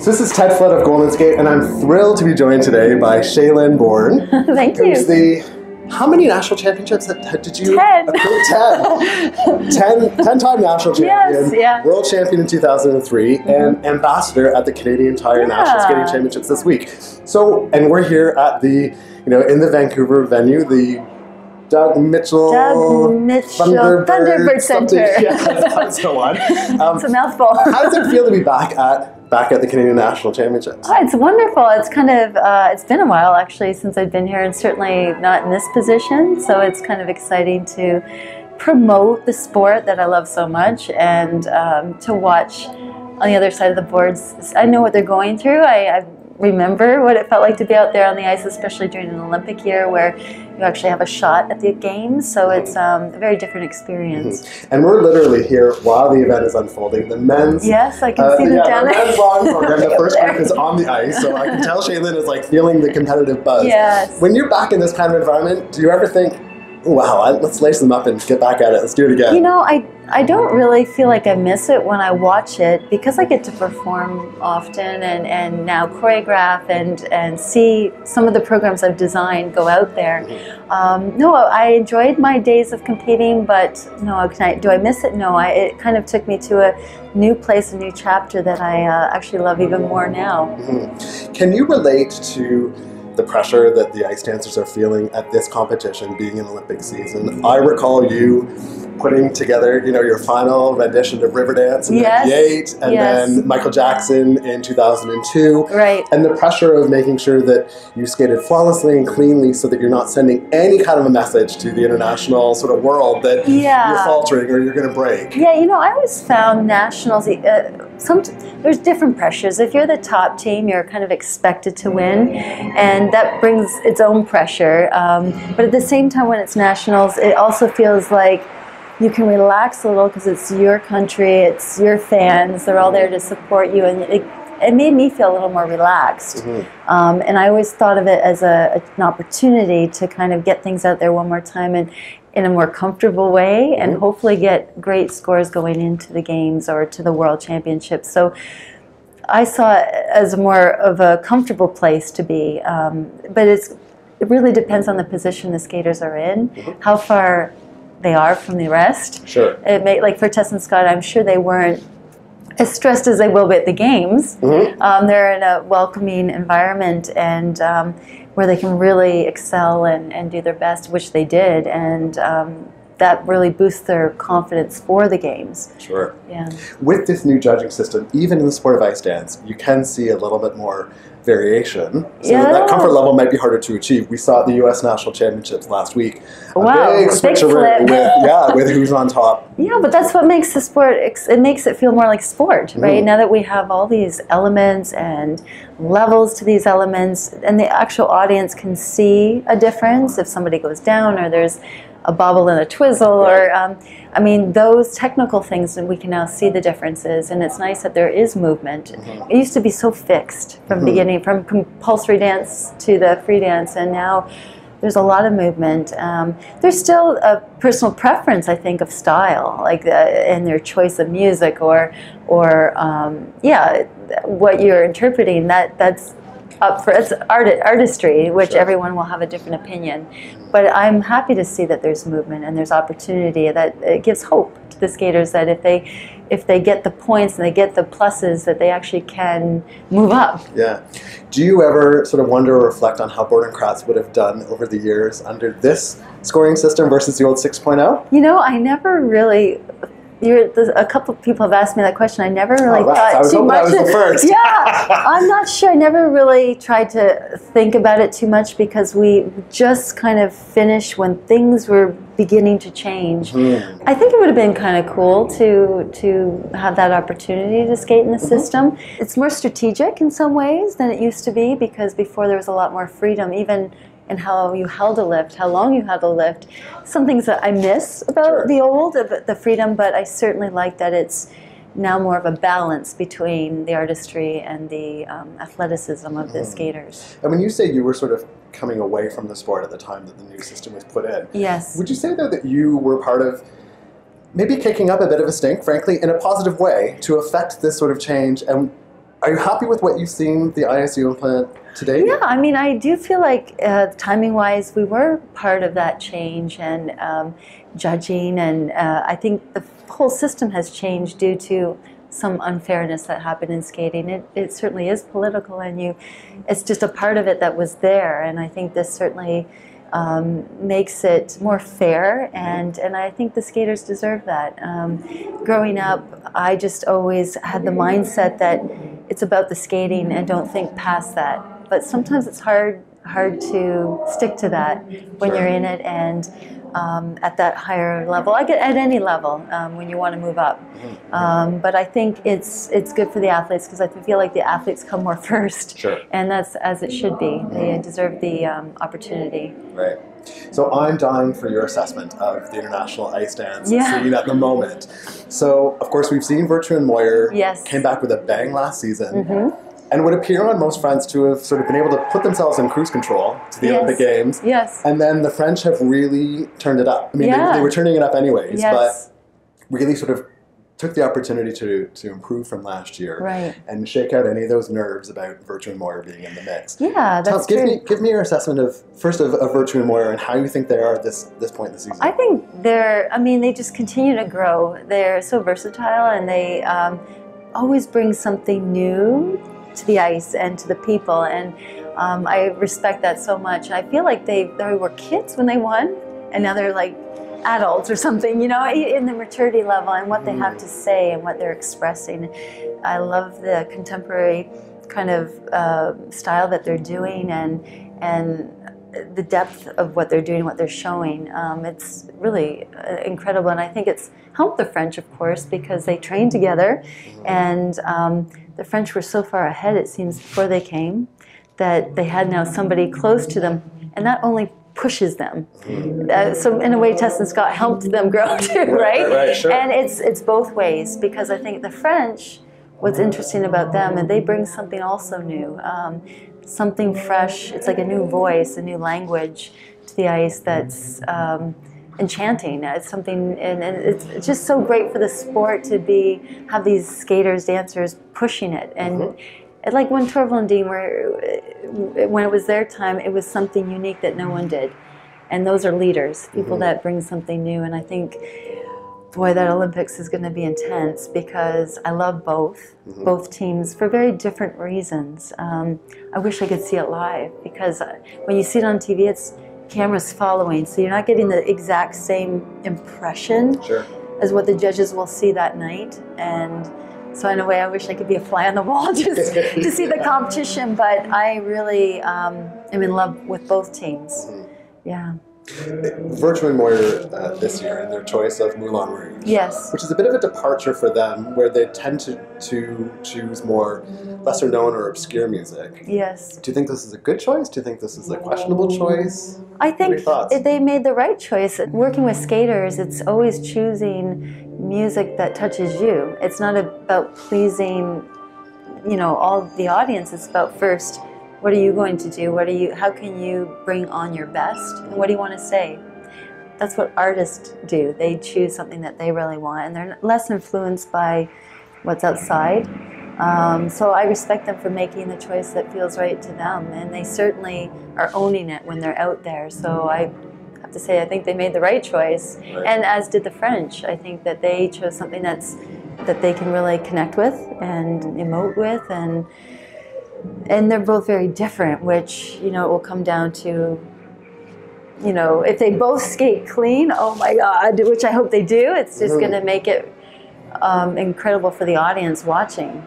So this is Ted Flood of Golden Skate, and I'm thrilled to be joined today by Shae-Lynn Bourne. Thank you. How many national championships did you? 10. 10-time national champion, yes, yeah. world champion in 2003, and ambassador at the Canadian Tire National Skating Championships this week. So, and we're here at the, in the Vancouver venue, the Doug Mitchell Thunderbird Center. Yeah, that's the one. It's a mouthful. How does it feel to be back at the Canadian National Championships? Oh, it's wonderful. It's kind of, it's been a while actually since I've been here, and certainly not in this position, so it's kind of exciting to promote the sport that I love so much, and to watch on the other side of the boards. I know what they're going through. I remember what it felt like to be out there on the ice, especially during an Olympic year where you actually have a shot at the games, so it's a very different experience. And we're literally here while the event is unfolding. The men's... Yes, I can see them down there. The men's long program, the first group is on the ice, so I can tell Shae-Lynn is like feeling the competitive buzz. Yes. When you're back in this kind of environment, do you ever think, wow, let's lace them up and get back at it, let's do it again? I don't really feel like I miss it when I watch it, because I get to perform often and now choreograph and see some of the programs I've designed go out there. No, I enjoyed my days of competing, but no, do I miss it? No, it kind of took me to a new place, a new chapter that I actually love even more now. Can you relate to the pressure that the ice dancers are feeling at this competition, being an Olympic season? I recall you putting together, your final rendition of Riverdance in '98, and then Michael Jackson in 2002. Right. And the pressure of making sure that you skated flawlessly and cleanly so that you're not sending any kind of a message to the international sort of world that you're faltering or you're going to break. Yeah, I always found nationals, there's different pressures. If you're the top team, you're kind of expected to win, and that brings its own pressure. But at the same time, when it's nationals, it also feels like you can relax a little because it's your country, it's your fans, they're all there to support you, and it made me feel a little more relaxed. And I always thought of it as an opportunity to kind of get things out there one more time and in a more comfortable way, and hopefully get great scores going into the games or to the World Championships. So I saw it as more of a comfortable place to be, but it really depends on the position the skaters are in, how far they are from the rest. Sure. Like for Tess and Scott, I'm sure they weren't as stressed as they will be at the games. They're in a welcoming environment, and where they can really excel and do their best, which they did, and that really boosts their confidence for the games. Sure. Yeah. With this new judging system, even in the sport of ice dance, you can see a little bit more variation. So that comfort level might be harder to achieve. We saw at the U.S. National Championships last week. Wow, big switcheroo with who's on top. Yeah, but that's what makes the sport, it makes it feel more like sport, right? Now that we have all these elements and levels to these elements, and the actual audience can see a difference if somebody goes down or there's a bobble and a twizzle, or I mean, those technical things, and we can now see the differences, and it's nice that there is movement. It used to be so fixed from beginning, from compulsory dance to the free dance, and now there's a lot of movement. There's still a personal preference, I think, of style, like in their choice of music, or what you're interpreting. That's up for artistry, which everyone will have a different opinion. But I'm happy to see that there's movement and there's opportunity, that it gives hope to the skaters that if they get the points and they get the pluses, that they actually can move up. Yeah. Do you ever sort of wonder or reflect on how Bourne and Kratz would have done over the years under this scoring system versus the old 6.0? I never really... a couple of people have asked me that question. I never really thought too much. I was the first. I'm not sure. I never really tried to think about it too much, because we just kind of finished when things were beginning to change. I think it would have been kind of cool to have that opportunity to skate in the system. It's more strategic in some ways than it used to be, because before there was a lot more freedom, even and how you held a lift, how long you held a lift. Some things that I miss about the old, the freedom, but I certainly like that it's now more of a balance between the artistry and the athleticism of the skaters. And when you say you were sort of coming away from the sport at the time that the new system was put in, would you say though that you were part of maybe kicking up a bit of a stink, frankly, in a positive way, to affect this sort of change? And Are you happy with what you've seen the ISU implement today? Yeah, I mean, I do feel like timing-wise, we were part of that change and judging, and I think the whole system has changed due to some unfairness that happened in skating. It certainly is political, and it's just a part of it that was there, and I think this certainly makes it more fair, and I think the skaters deserve that. Growing up, I just always had the mindset that it's about the skating and don't think past that. But sometimes it's hard to stick to that when you're in it and at that higher level. I get at any level when you want to move up. But I think it's good for the athletes because I feel like the athletes come more first. Sure. And that's as it should be. They deserve the opportunity. Right. So I'm dying for your assessment of the international ice dance scene at the moment. So, of course, we've seen Virtue and Moyer came back with a bang last season. And would appear on most fronts to have sort of been able to put themselves in cruise control to the Olympic Games. And then the French have really turned it up. I mean, they were turning it up anyways, but really sort of took the opportunity to improve from last year and shake out any of those nerves about Virtue and Moyer being in the mix. Yeah, that's true. Give me your assessment of Virtue and Moyer and how you think they are at this point in the season. I think they just continue to grow. They're so versatile, and they always bring something new to the ice and to the people, and I respect that so much. I feel like they were kids when they won, and now they're like adults or something, you know, in the maturity level and what they have to say and what they're expressing. I love the contemporary kind of style that they're doing and the depth of what they're doing, what they're showing. It's really incredible, and I think it's helped the French, of course, because they trained together, and the French were so far ahead, it seems, before they came, that they had now somebody close to them, and that only pushes them. So in a way, Tess and Scott helped them grow too, right? Right, sure. And it's both ways, because I think the French, what's interesting about them, and they bring something also new, something fresh. It's like a new voice, a new language to the ice that's enchanting. It's something, and it's just so great for the sport to have these skaters, dancers pushing it. And like when Torvill and Dean when it was their time, it was something unique that no one did. And those are leaders, people that bring something new. And I think, boy, that Olympics is going to be intense because I love both teams for very different reasons. I wish I could see it live because when you see it on TV, it's cameras following, so you're not getting the exact same impression as what the judges will see that night. And so in a way, I wish I could be a fly on the wall just to see the competition, but I really am in love with both teams. Yeah. Virtue and Moyer this year in their choice of Moulin Rouge. Yes. Which is a bit of a departure for them, where they tend to choose more lesser known or obscure music. Yes. Do you think this is a good choice? Do you think this is a questionable choice? I think they made the right choice. Working with skaters, it's always choosing music that touches you. It's not about pleasing, all the audience. It's about first, what are you going to do? How can you bring on your best? And what do you want to say? That's what artists do. They choose something that they really want, and they're less influenced by what's outside. So I respect them for making the choice that feels right to them, and they certainly are owning it when they're out there. So I have to say, I think they made the right choice, and as did the French. I think that they chose something that they can really connect with and emote with, and they're both very different, which, it will come down to, if they both skate clean, oh my God, which I hope they do, it's just going to make it incredible for the audience watching.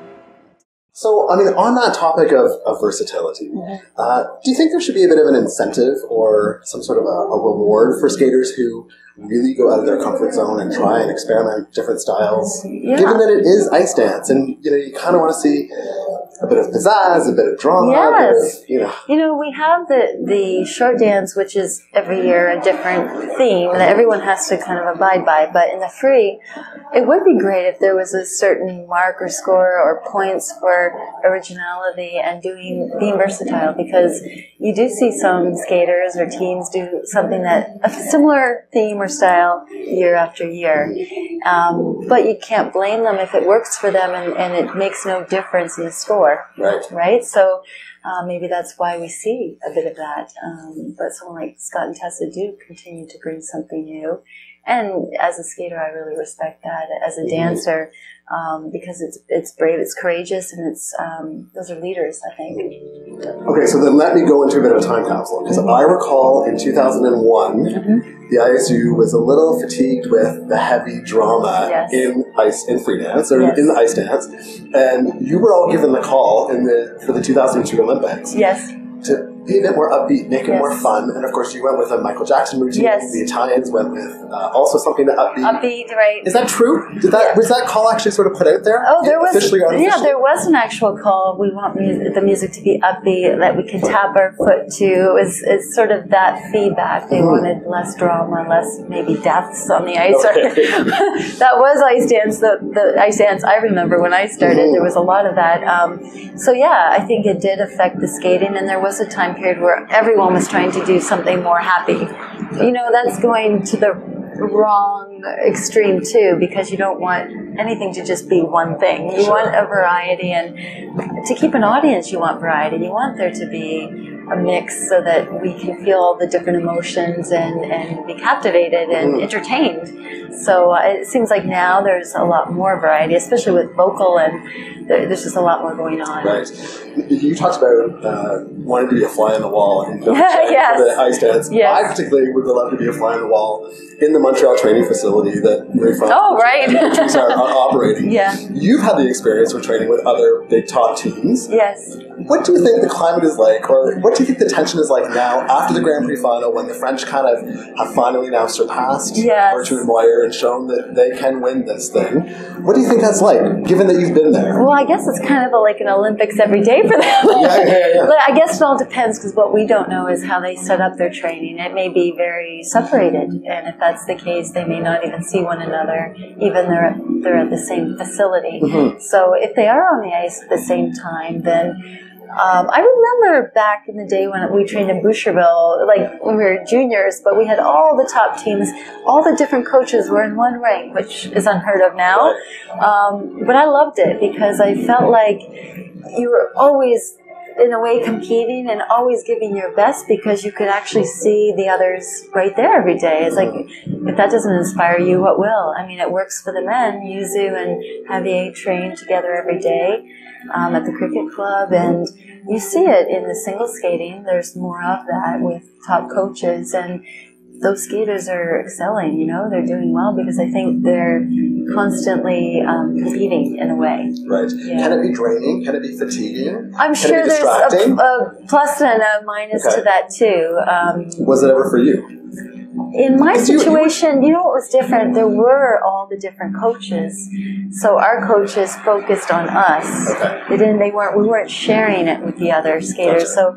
So, I mean, on that topic of versatility, do you think there should be a bit of an incentive or some sort of a reward for skaters who really go out of their comfort zone and try and experiment different styles? Given that it is ice dance, and you kind of want to see a bit of pizzazz, a bit of drama. Yes. A bit of, We have the short dance, which is every year a different theme that everyone has to kind of abide by. But in the free, it would be great if there was a certain mark or score or points for originality and being versatile, because you do see some skaters or teams do something a similar theme or style year after year. But you can't blame them if it works for them and it makes no difference in the score. Right? So maybe that's why we see a bit of that. But someone like Scott and Tessa do continue to bring something new. And as a skater, I really respect that. As a dancer, because it's brave, it's courageous, and those are leaders, I think. Okay, so then let me go into a bit of a time capsule, because I recall in 2001, the ISU was a little fatigued with the heavy drama in free dance, or in the ice dance, and you were all given the call for the 2002 Olympics. Yes. To be a bit more upbeat, make it more fun, and of course you went with a Michael Jackson routine. Yes. The Italians went with also something upbeat. Upbeat, right? Is that true? Was that call actually sort of put out there? Oh, there was. Officially or unofficially? Yeah, there was an actual call. We want the music to be upbeat, that we can tap our foot to. It's sort of that feedback. They wanted less drama, less maybe deaths on the ice. Okay. That was ice dance. The ice dance I remember when I started, there was a lot of that. So yeah, I think it did affect the skating, and there was a time period where everyone was trying to do something more happy. That's going to the wrong extreme too, because you don't want anything to just be one thing. You want a variety, and to keep an audience, you want variety. You want there to be a mix so that we can feel all the different emotions and be captivated and entertained. So it seems like now there's a lot more variety, especially with vocal, and there's just a lot more going on. Right. You talked about wanting to be a fly on the wall in the ice dance. Yes. I particularly would love to be a fly on the wall in the Montreal training facility that Ray Frank are operating. Yeah. You've had the experience of training with other big top teams. Yes. What do you think the climate is like, or what do you think the tension is like now after the Grand Prix final, when the French kind of have finally now surpassed Virtue and Moyer and shown that they can win this thing? What do you think that's like, given that you've been there? Well, I guess it's kind of like an Olympics every day for them. Yeah. But I guess it all depends, because what we don't know is how they set up their training. It may be very separated, and if that's the case, they may not even see one another, even they're at the same facility. So if they are on the ice at the same time, then I remember back in the day when we trained in Boucherville, like when we were juniors, but we had all the top teams, all the different coaches were in one rank, which is unheard of now. But I loved it, because I felt like you were always, in a way, competing and always giving your best, because you could actually see the others right there every day. It's like, if that doesn't inspire you, what will? I mean, it works for the men. Yuzu and Javier train together every day at the cricket club, and you see it in the single skating. There's more of that with top coaches, and those skaters are excelling, they're doing well, because I think they're constantly competing in a way. Right. Yeah. Can it be draining? Can it be fatiguing? I'm sure there's a plus and a minus to that too. Was it ever for you? In my situation, you know what was different? There were all the different coaches. So our coaches focused on us. Okay. We weren't sharing it with the other skaters. Gotcha. So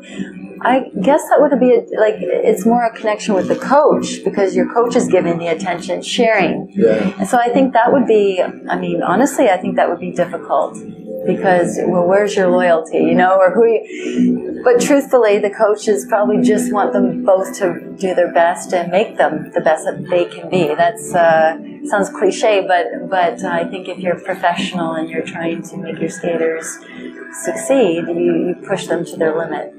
I guess that would be it's more a connection with the coach, because your coach is giving the attention, sharing. Yeah. And so I think that would be, honestly, I think that would be difficult, because, well, where's your loyalty, or who you... But truthfully, the coaches probably just want them both to do their best and make them the best that they can be. That's sounds cliche, but I think if you're professional and you're trying to make your skaters succeed, you push them to their limit.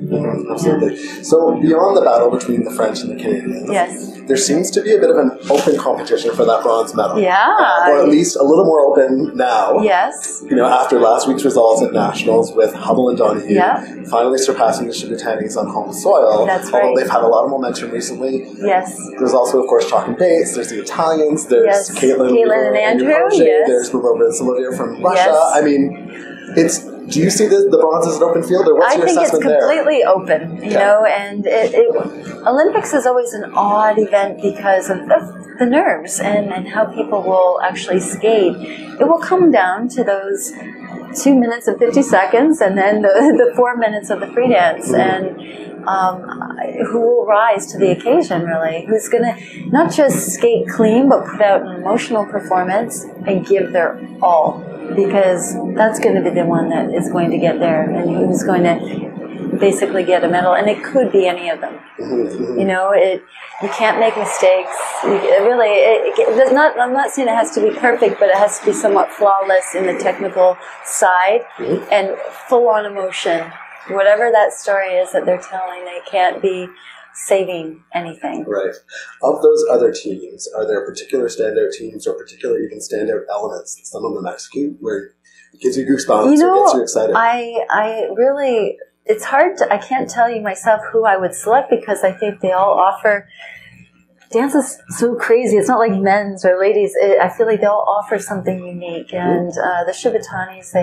Absolutely. So beyond the battle between the French and the Canadians, there seems to be a bit of an open competition for that bronze medal. Yeah. Or at least a little more open now. Yes. After last week's results at Nationals with Hubble and Donahue finally surpassing the Chicoutanis on home soil. That's right. Although they've had a lot of momentum recently. Yes. There's also, of course, Chalk and Bates. There's the Italians. There's Shae-Lynn and Andrew. There's Barbara and Sylvia from Russia. Yes. Do you see the bronze as an open field, or what's your assessment there? I think it's completely open, and Olympics is always an odd event because of the nerves and how people will actually skate. It will come down to those 2 minutes and 50 seconds, and then the 4 minutes of the free dance. And who will rise to the occasion, really? Who's going to not just skate clean, but put out an emotional performance and give their all? Because that's going to be the one that is going to get there, and who's going to basically get a medal. And it could be any of them. You know, you can't make mistakes. There's not. I'm not saying it has to be perfect, but it has to be somewhat flawless in the technical side and full on emotion. Whatever that story is that they're telling, they can't be saving anything. Right. Of those other teams, are there particular standout teams or particular even standout elements that some of them execute where it gives you goosebumps or gets you excited? I really, it's hard to, I can't tell you myself who I would select because I think they all offer, dance is so crazy. It's not like men's or ladies. I feel like they all offer something unique. And the Shivatanis,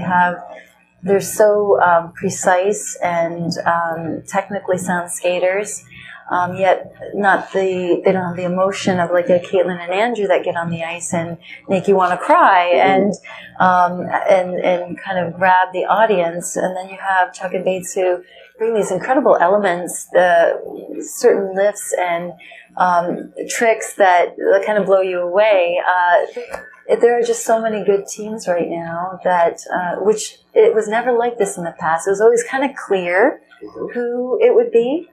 they're so precise and technically sound skaters, yet they don't have the emotion of like a Caitlin and Andrew that get on the ice and make you want to cry and kind of grab the audience. And then you have Chuck and Bates who bring these incredible elements, certain lifts and tricks that kind of blow you away. There are just so many good teams right now that, which it was never like this in the past. It was always kind of clear who it would be,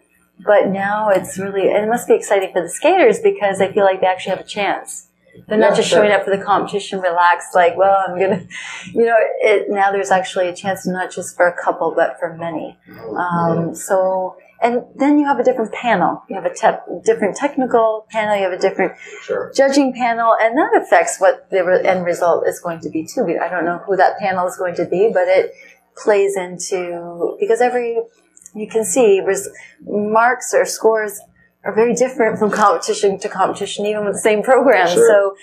but now it's really, and it must be exciting for the skaters because they feel like they actually have a chance. They're not just showing up for the competition relaxed, like, well, I'm going to, now there's actually a chance not just for a couple, but for many. And then you have a different panel. You have a different technical panel. You have a different judging panel. And that affects what the end result is going to be, too. I don't know who that panel is going to be, but it plays into, because you can see marks or scores are very different from competition to competition, even with the same program. So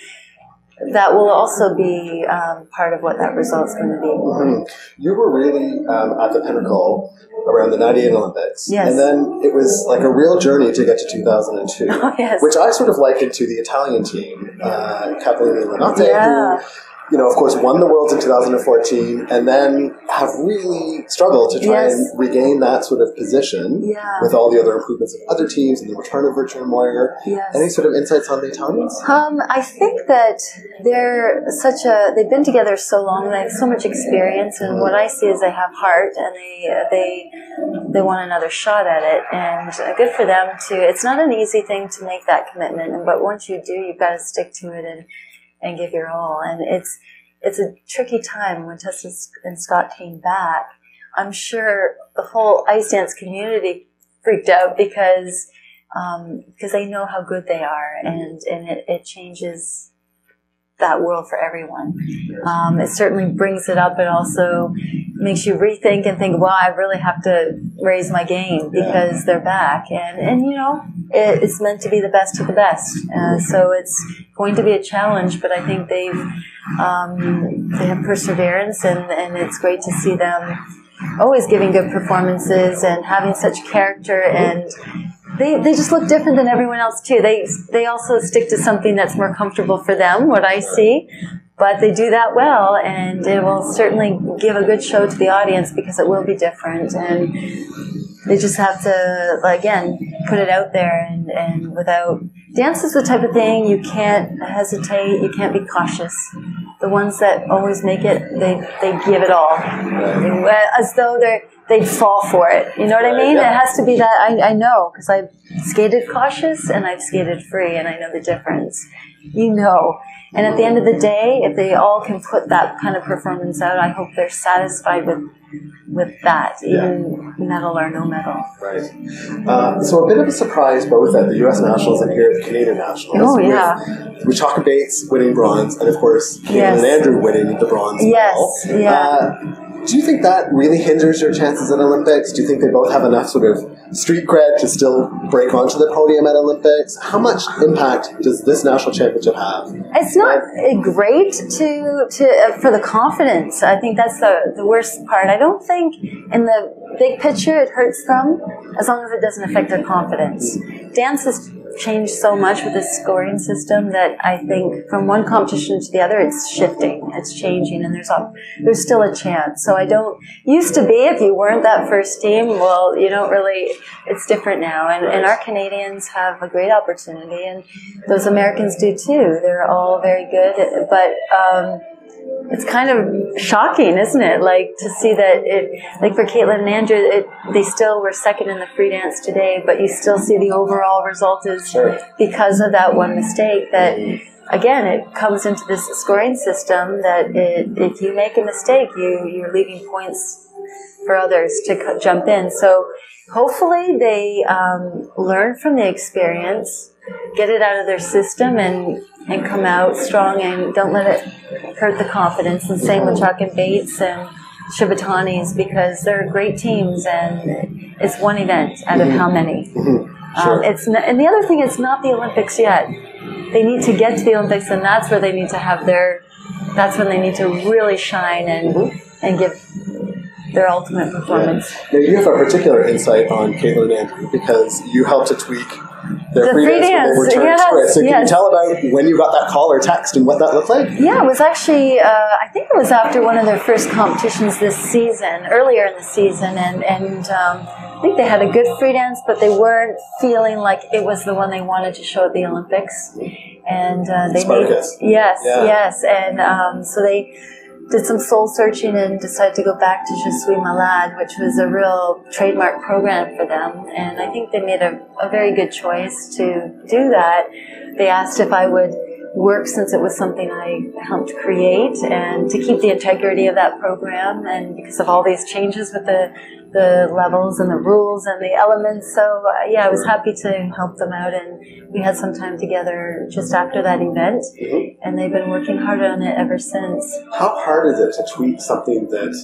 that will also be part of what that result's going to be. You were really at the pinnacle around the 98 Olympics. Yes. And then it was like a real journey to get to 2002, which I sort of likened to the Italian team, Capolini and Renate, who, of course, won the Worlds in 2014 and then have really struggled to try and regain that sort of position with all the other improvements of other teams and the return of Richard Moyer. Any sort of insights on the Italians? I think that they've been together so long and they have so much experience, and what I see is they have heart and they want another shot at it, and good for them too. It's not an easy thing to make that commitment, but once you do, you've got to stick to it and give your all. And it's a tricky time. When Tessa and Scott came back, I'm sure the whole ice dance community freaked out because they know how good they are, and it changes that world for everyone. It certainly brings it up. It also makes you rethink and think, well, I really have to raise my game because they're back. And it's meant to be the best of the best. So it's going to be a challenge, but I think they have perseverance, and it's great to see them always giving good performances and having such character, and they just look different than everyone else too. They also stick to something that's more comfortable for them, what I see, but they do that well, and it will certainly give a good show to the audience because it will be different, and they just have to, again, put it out there and without, dance is the type of thing you can't hesitate, you can't be cautious. The ones that always make it, they give it all, as though they'd fall for it. You know what I mean? It has to be that. I know, because I've skated cautious and I've skated free, and I know the difference. And at the end of the day, if they all can put that kind of performance out, I hope they're satisfied with that, even medal or no medal. Right. So a bit of a surprise both at the U.S. Nationals and here at the Canadian Nationals. Oh, yeah. With Chalk Bates winning bronze, and of course, Caitlin and Andrew winning the bronze medal. Do you think that really hinders your chances at Olympics? Do you think they both have enough sort of street cred to still break onto the podium at Olympics? How much impact does this national championship have? It's not great for the confidence. I think that's the worst part. I don't think in the big picture it hurts them as long as it doesn't affect their confidence. Dance is changed so much with this scoring system that I think from one competition to the other, it's shifting, it's changing, and there's still a chance. So I don't, used to be, if you weren't that first team, well, you don't really, it's different now. And our Canadians have a great opportunity, and those Americans do too. They're all very good, but it's kind of shocking, isn't it? Like to see that like for Caitlin and Andrew, they still were second in the free dance today, but you still see the overall result is because of that one mistake that, again, it comes into this scoring system that if you make a mistake, you're leaving points for others to jump in. So hopefully they learn from the experience, get it out of their system, and come out strong, and don't let it hurt the confidence. And same with Chuck and Bates and Shibatanis, because they're great teams, and it's one event out of how many. Sure. And the other thing, it's not the Olympics yet. They need to get to the Olympics, and that's where they need to have that's when they need to really shine and give their ultimate performance. Now you have a particular insight on Caitlin and Andrew because you helped to tweak their free dance when they returned to it. So can you tell about when you got that call or text and what that looked like? Yeah, it was actually, I think it was after one of their first competitions this season, earlier in the season, and I think they had a good free dance, but they weren't feeling like it was the one they wanted to show at the Olympics. And they Spartacus. Yes, and so they did some soul searching and decided to go back to Je suis malade, which was a real trademark program for them. And I think they made a very good choice to do that. They asked if I would work, since it was something I helped create, and to keep the integrity of that program, and because of all these changes with the levels and the rules and the elements. So yeah, I was happy to help them out, and we had some time together just after that event, and they've been working hard on it ever since. How hard is it to tweak something that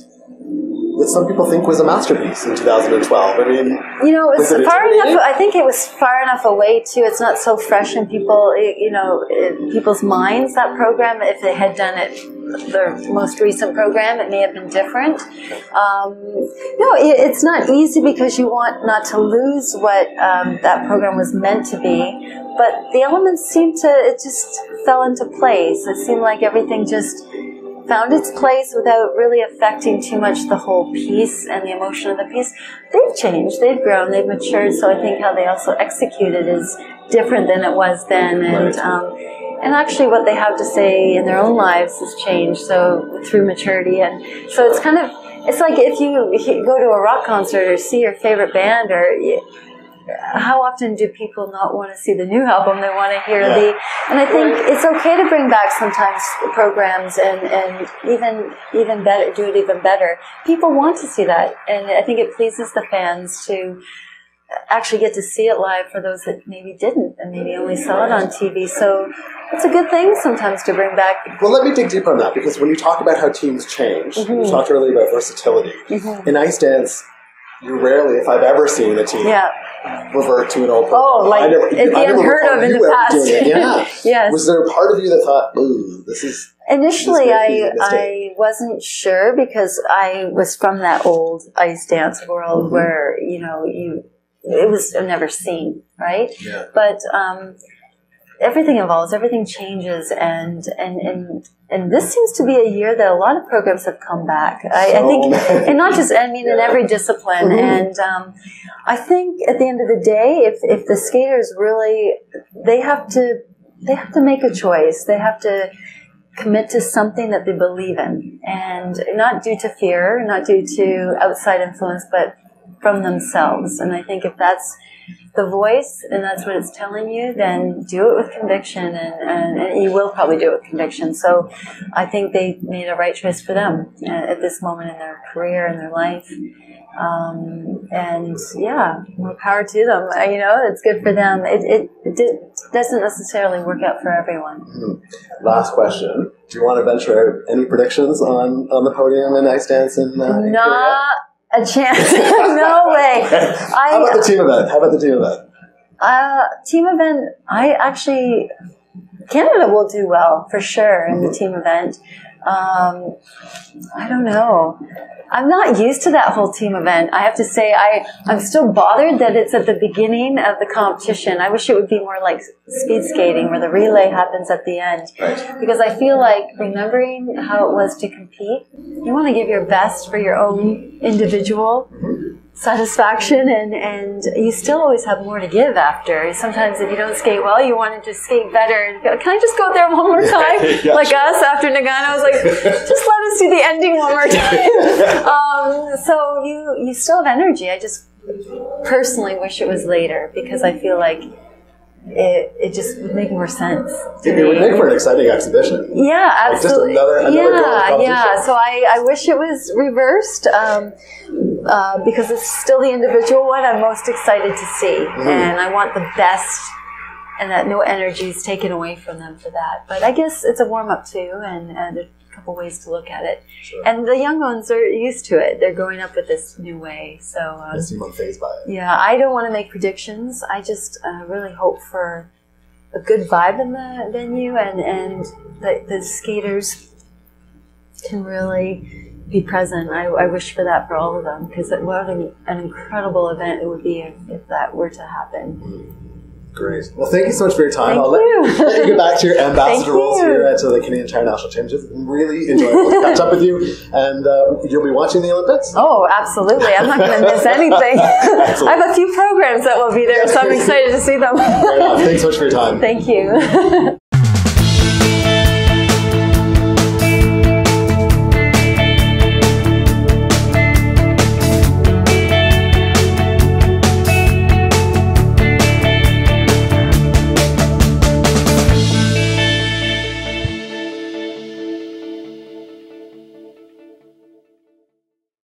some people think was a masterpiece in 2012? I mean, it was far enough. I think it was far enough away too. It's not so fresh in people's minds, that program. If they had done it, the most recent program, it may have been different. It's not easy because you want not to lose what that program was meant to be. But the elements it just fell into place. It seemed like everything just found its place without really affecting too much the whole piece and the emotion of the piece. They've changed, they've grown, they've matured, so I think how they also executed is different than it was then. And actually what they have to say in their own lives has changed, so through maturity. And so it's like if you go to a rock concert or see your favorite band, how often do people not want to see the new album? They want to hear and I think it's okay to bring back sometimes programs and even better, do it even better. People want to see that, and I think it pleases the fans to actually get to see it live for those that maybe didn't and maybe only saw it on TV. So it's a good thing sometimes to bring back. Well, let me dig deeper on that, because when you talk about how teams change, you talked earlier about versatility. In ice dance, you rarely, if I've ever seen a team revert to an old program. Oh, like it'd be unheard of in the past. Yes. Was there a part of you that thought, ooh, this is... Initially, I wasn't sure, because I was from that old ice dance world where, it was never seen, right? Yeah. But everything evolves, everything changes, and this seems to be a year that a lot of programs have come back. I think, and not just, in every discipline. And I think at the end of the day, if the skaters really, they have to make a choice. They have to commit to something that they believe in, and not due to fear, not due to outside influence, but from themselves. And I think if that's the voice and that's what it's telling you, then do it with conviction, and you will probably do it with conviction. So I think they made a right choice for them at this moment in their career and their life. And yeah, more power to them. It's good for them. It doesn't necessarily work out for everyone. Last question. Do you want to venture out any predictions on the podium in ice dance in Korea? A chance. No way. How about the team event? Team event, Canada will do well for sure in the team event. I don't know. I'm not used to that whole team event. I have to say, I'm still bothered that it's at the beginning of the competition. I wish it would be more like speed skating where the relay happens at the end. Right. Because I feel like remembering how it was to compete, you want to give your best for your own individual satisfaction, and you still always have more to give after. Sometimes if you don't skate well, you want to just skate better and go, can I just go there one more time? Yeah. Like us after Nagano, I was like, just let us do the ending one more time. So you still have energy. I just personally wish it was later because I feel like it just would make more sense. It would make for an exciting exhibition. Yeah, absolutely. Like just another yeah. So I wish it was reversed because it's still the individual one I'm most excited to see, and I want the best, and that no energy is taken away from them for that. But I guess it's a warm up too, and a couple ways to look at it. Sure. And the young ones are used to it. They're growing up with this new way. So They seem unfazed by it. yeah, I don't want to make predictions. I just really hope for a good vibe in the venue, and the skaters can really be present. I wish for that for all of them, because what an incredible event it would be if that were to happen. Great. Well, thank you so much for your time. Thank I'll you. let you get back to your ambassador Thank roles you. here at the Canadian International Championships. Really enjoyable to catch up with you, and you'll be watching the Olympics? Oh, absolutely. I'm not going to miss anything. I have a few programs that will be there, so I'm excited to see them. Fair enough. Thanks so much for your time. Thank you.